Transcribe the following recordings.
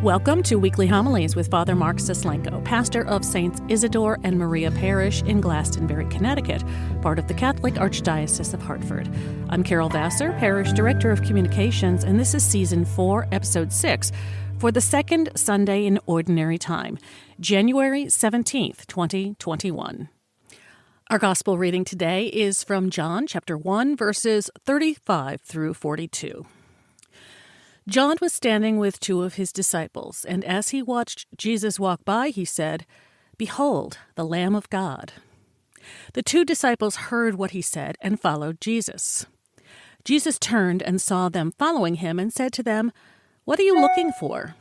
Welcome to Weekly Homilies with Father Mark Sislenko, pastor of Saints Isidore and Maria Parish in Glastonbury, Connecticut, part of the Catholic Archdiocese of Hartford. I'm Carol Vassar, Parish Director of Communications, and this is Season 4, Episode 6, for the second Sunday in Ordinary Time, January 17th, 2021. Our Gospel reading today is from John chapter 1, verses 35 through 42. John was standing with two of his disciples, and as he watched Jesus walk by, he said, "Behold, the Lamb of God." The two disciples heard what he said and followed Jesus. Jesus turned and saw them following him and said to them, "What are you looking for?"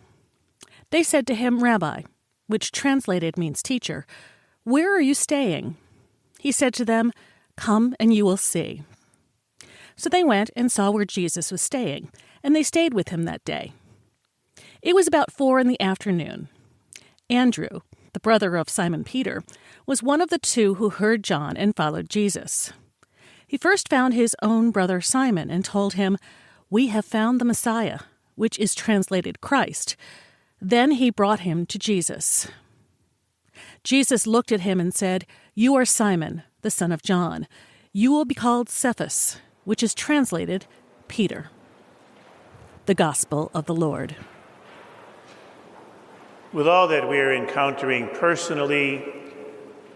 They said to him, "Rabbi," which translated means teacher, "where are you staying?" He said to them, "Come and you will see." So they went and saw where Jesus was staying, and they stayed with him that day. It was about 4 p.m. Andrew, the brother of Simon Peter, was one of the two who heard John and followed Jesus. He first found his own brother Simon and told him, "We have found the Messiah," which is translated Christ. Then he brought him to Jesus. Jesus looked at him and said, "You are Simon, the son of John. You will be called Cephas," which is translated Peter. The Gospel of the Lord. With all that we're encountering personally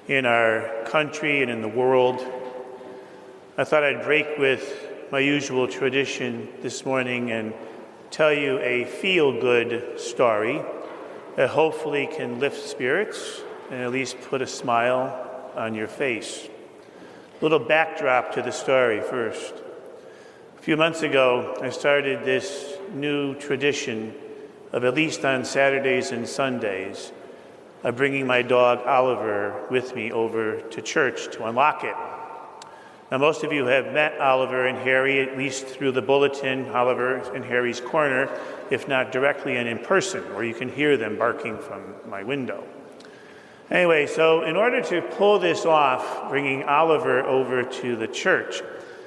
in our country and in the world, I thought I'd break with my usual tradition this morning and tell you a feel-good story that hopefully can lift spirits and at least put a smile on your face. A little backdrop to the story first. A few months ago, I started this new tradition of, at least on Saturdays and Sundays, of bringing my dog Oliver with me over to church to unlock it. Now, most of you have met Oliver and Harry, at least through the bulletin, Oliver and Harry's Corner, if not directly and in person, where you can hear them barking from my window. Anyway, so in order to pull this off, bringing Oliver over to the church,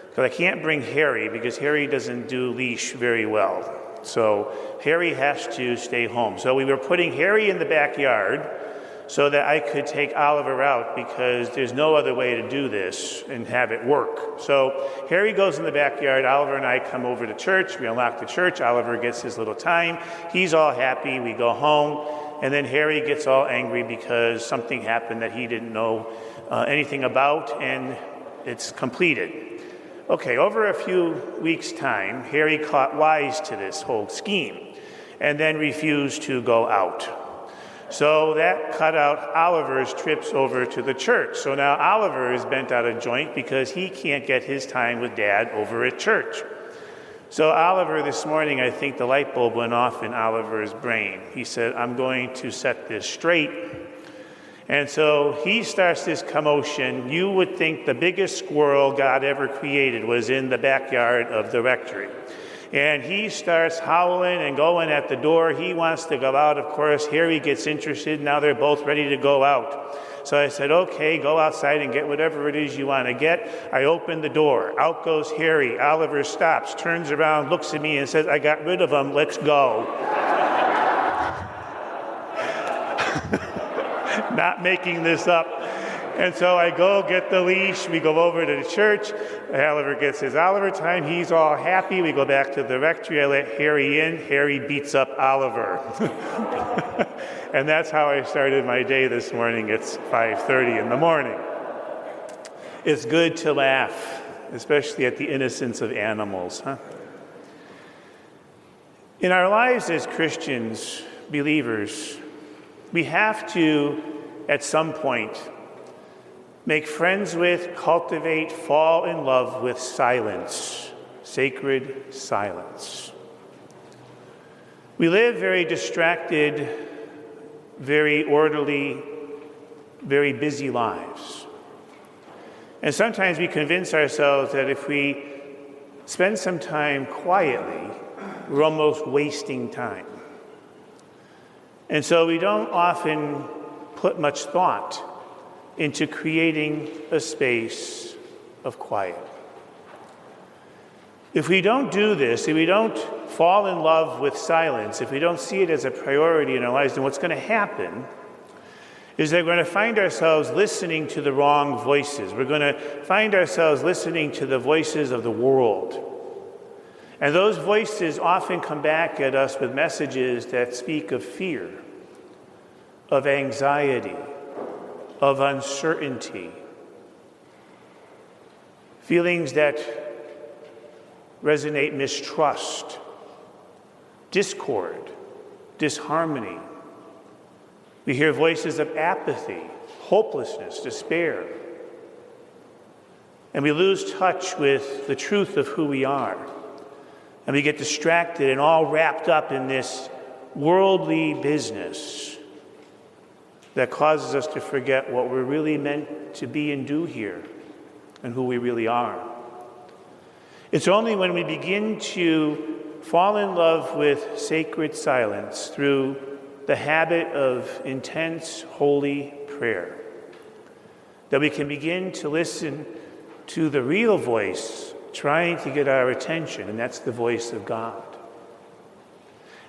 because I can't bring Harry because Harry doesn't do leash very well. So Harry has to stay home. So we were putting Harry in the backyard so that I could take Oliver out because there's no other way to do this and have it work. So Harry goes in the backyard, Oliver and I come over to church, we unlock the church, Oliver gets his little time, he's all happy, we go home, and then Harry gets all angry because something happened that he didn't know anything about, and it's completed. Okay, over a few weeks' time, Harry caught wise to this whole scheme and then refused to go out. So that cut out Oliver's trips over to the church. So now Oliver is bent out of joint because he can't get his time with Dad over at church. So Oliver, this morning, I think the light bulb went off in Oliver's brain. He said, "I'm going to set this straight." And so he starts this commotion. You would think the biggest squirrel God ever created was in the backyard of the rectory. And he starts howling and going at the door. He wants to go out. Of course, Harry gets interested. Now they're both ready to go out. So I said, "Okay, go outside and get whatever it is you want to get." I open the door. Out goes Harry. Oliver stops, turns around, looks at me and says, "I got rid of him. Let's go." Not making this up. And so I go get the leash. We go over to the church. Oliver gets his Oliver time. He's all happy. We go back to the rectory. I let Harry in. Harry beats up Oliver. And that's how I started my day this morning. It's 5:30 in the morning. It's good to laugh, especially at the innocence of animals, huh? In our lives as Christians, believers, we have to, at some point, make friends with, cultivate, fall in love with silence, sacred silence. We live very distracted, very orderly, very busy lives. And sometimes we convince ourselves that if we spend some time quietly, we're almost wasting time. And so we don't often put much thought into creating a space of quiet. If we don't do this, if we don't fall in love with silence, if we don't see it as a priority in our lives, then what's going to happen is that we're going to find ourselves listening to the wrong voices. We're going to find ourselves listening to the voices of the world. And those voices often come back at us with messages that speak of fear, of anxiety, of uncertainty, feelings that resonate mistrust, discord, disharmony. We hear voices of apathy, hopelessness, despair. And we lose touch with the truth of who we are. And we get distracted and all wrapped up in this worldly business that causes us to forget what we're really meant to be and do here and who we really are. It's only when we begin to fall in love with sacred silence through the habit of intense, holy prayer that we can begin to listen to the real voice trying to get our attention, and that's the voice of God.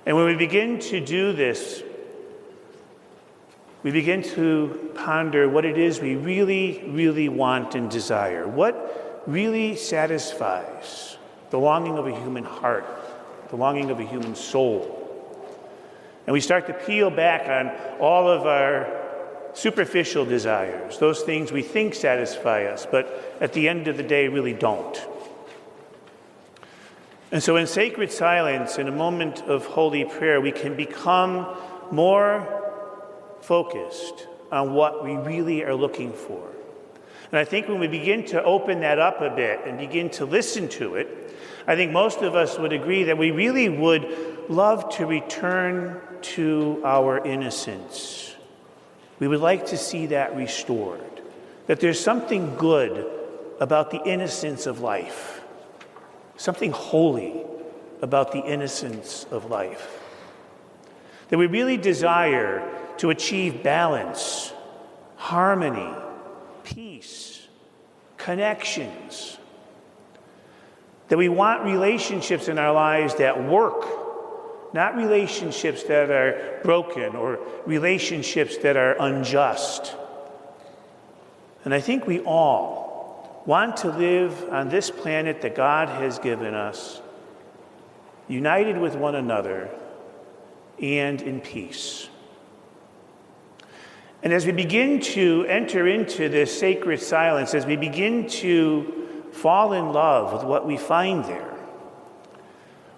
And when we begin to do this, we begin to ponder what it is we really, really want and desire. What really satisfies the longing of a human heart, the longing of a human soul. And we start to peel back on all of our superficial desires, those things we think satisfy us, but at the end of the day really don't. And so in sacred silence, in a moment of holy prayer, we can become more focused on what we really are looking for. And I think when we begin to open that up a bit and begin to listen to it, I think most of us would agree that we really would love to return to our innocence. We would like to see that restored, that there's something good about the innocence of life, something holy about the innocence of life, that we really desire to achieve balance, harmony, peace, connections, that we want relationships in our lives that work, not relationships that are broken or relationships that are unjust. And I think we all want to live on this planet that God has given us, united with one another and in peace. And as we begin to enter into this sacred silence, as we begin to fall in love with what we find there,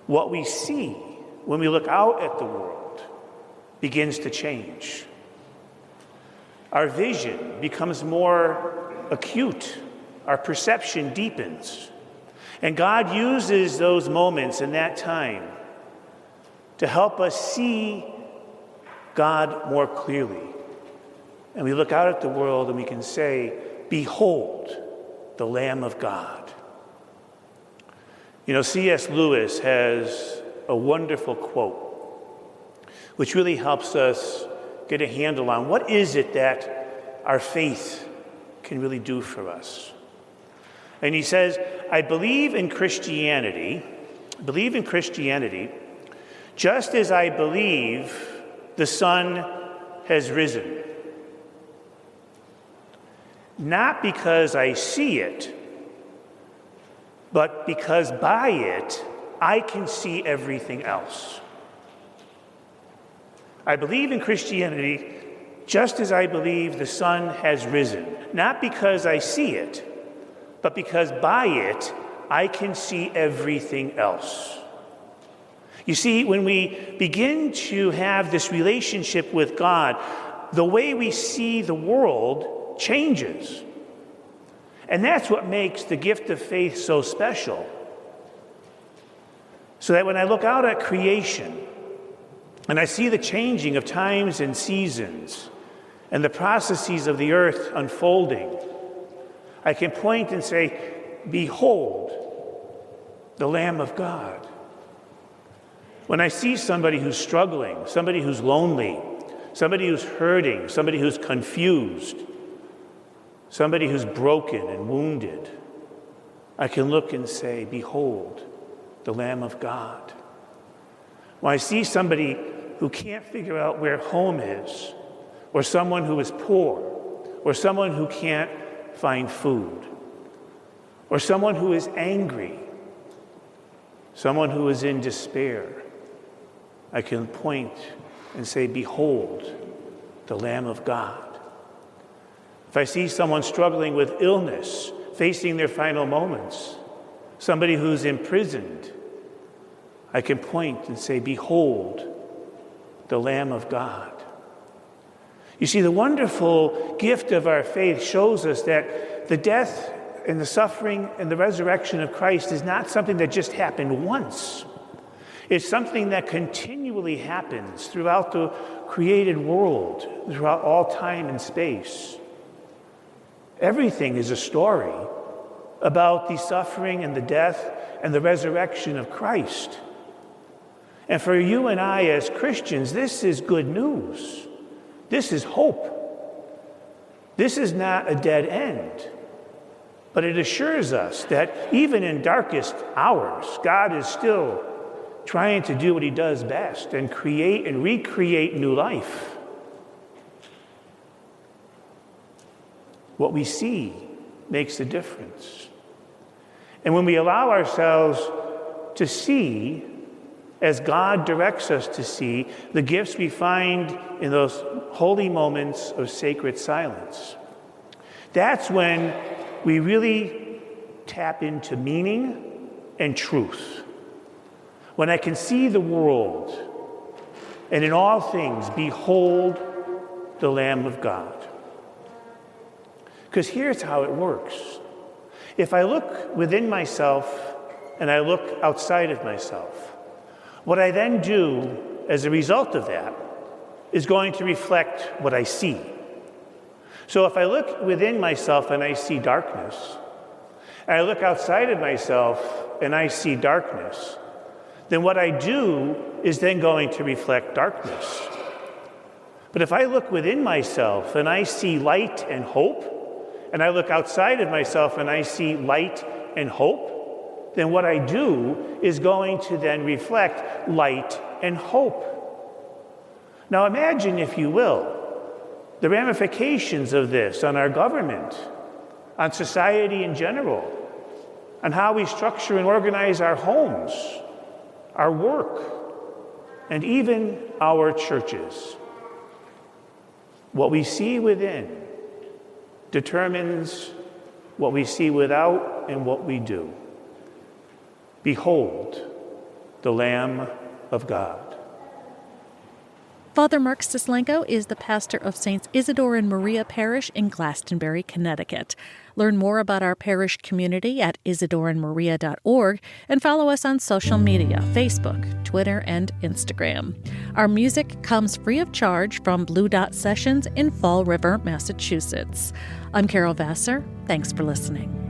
what we see when we look out at the world begins to change. Our vision becomes more acute. Our perception deepens. And God uses those moments in that time to help us see God more clearly. And we look out at the world and we can say, "Behold, the Lamb of God." You know, C.S. Lewis has a wonderful quote, which really helps us get a handle on what is it that our faith can really do for us. And he says, I believe in Christianity just as I believe the sun has risen. Not because I see it, but because by it, I can see everything else. I believe in Christianity just as I believe the sun has risen. Not because I see it, but because by it, I can see everything else. You see, when we begin to have this relationship with God, the way we see the world changes. And that's what makes the gift of faith so special. So that when I look out at creation and I see the changing of times and seasons and the processes of the earth unfolding, I can point and say, "Behold, the Lamb of God." When I see somebody who's struggling, somebody who's lonely, somebody who's hurting, somebody who's confused, somebody who's broken and wounded, I can look and say, "Behold, the Lamb of God. When I see somebody who can't figure out where home is, or someone who is poor, or someone who can't find food, or someone who is angry, someone who is in despair, I can point and say, behold, the Lamb of God. If I see someone struggling with illness, facing their final moments, somebody who's imprisoned, I can point and say, behold, the Lamb of God. You see, the wonderful gift of our faith shows us that the death and the suffering and the resurrection of Christ is not something that just happened once. It's something that continually happens throughout the created world, throughout all time and space. Everything is a story about the suffering and the death and the resurrection of Christ. And for you and I as Christians, this is good news. This is hope. This is not a dead end. But it assures us that even in darkest hours, God is still trying to do what he does best and create and recreate new life. What we see makes a difference. And when we allow ourselves to see, as God directs us to see, the gifts we find in those holy moments of sacred silence, that's when we really tap into meaning and truth. When I can see the world, and in all things, behold the Lamb of God. Because here's how it works. If I look within myself and I look outside of myself, what I then do as a result of that is going to reflect what I see. So if I look within myself and I see darkness, and I look outside of myself and I see darkness, then what I do is then going to reflect darkness. But if I look within myself and I see light and hope, and I look outside of myself and I see light and hope, then what I do is going to then reflect light and hope. Now imagine, if you will, the ramifications of this on our government, on society in general, on how we structure and organize our homes, our work, and even our churches. What we see within determines what we see without and what we do. Behold, the Lamb of God. Father Mark Stislenko is the pastor of Saints Isidore and Maria Parish in Glastonbury, Connecticut. Learn more about our parish community at isidoreandmaria.org and follow us on social media, Facebook, Twitter, and Instagram. Our music comes free of charge from Blue Dot Sessions in Fall River, Massachusetts. I'm Carol Vassar. Thanks for listening.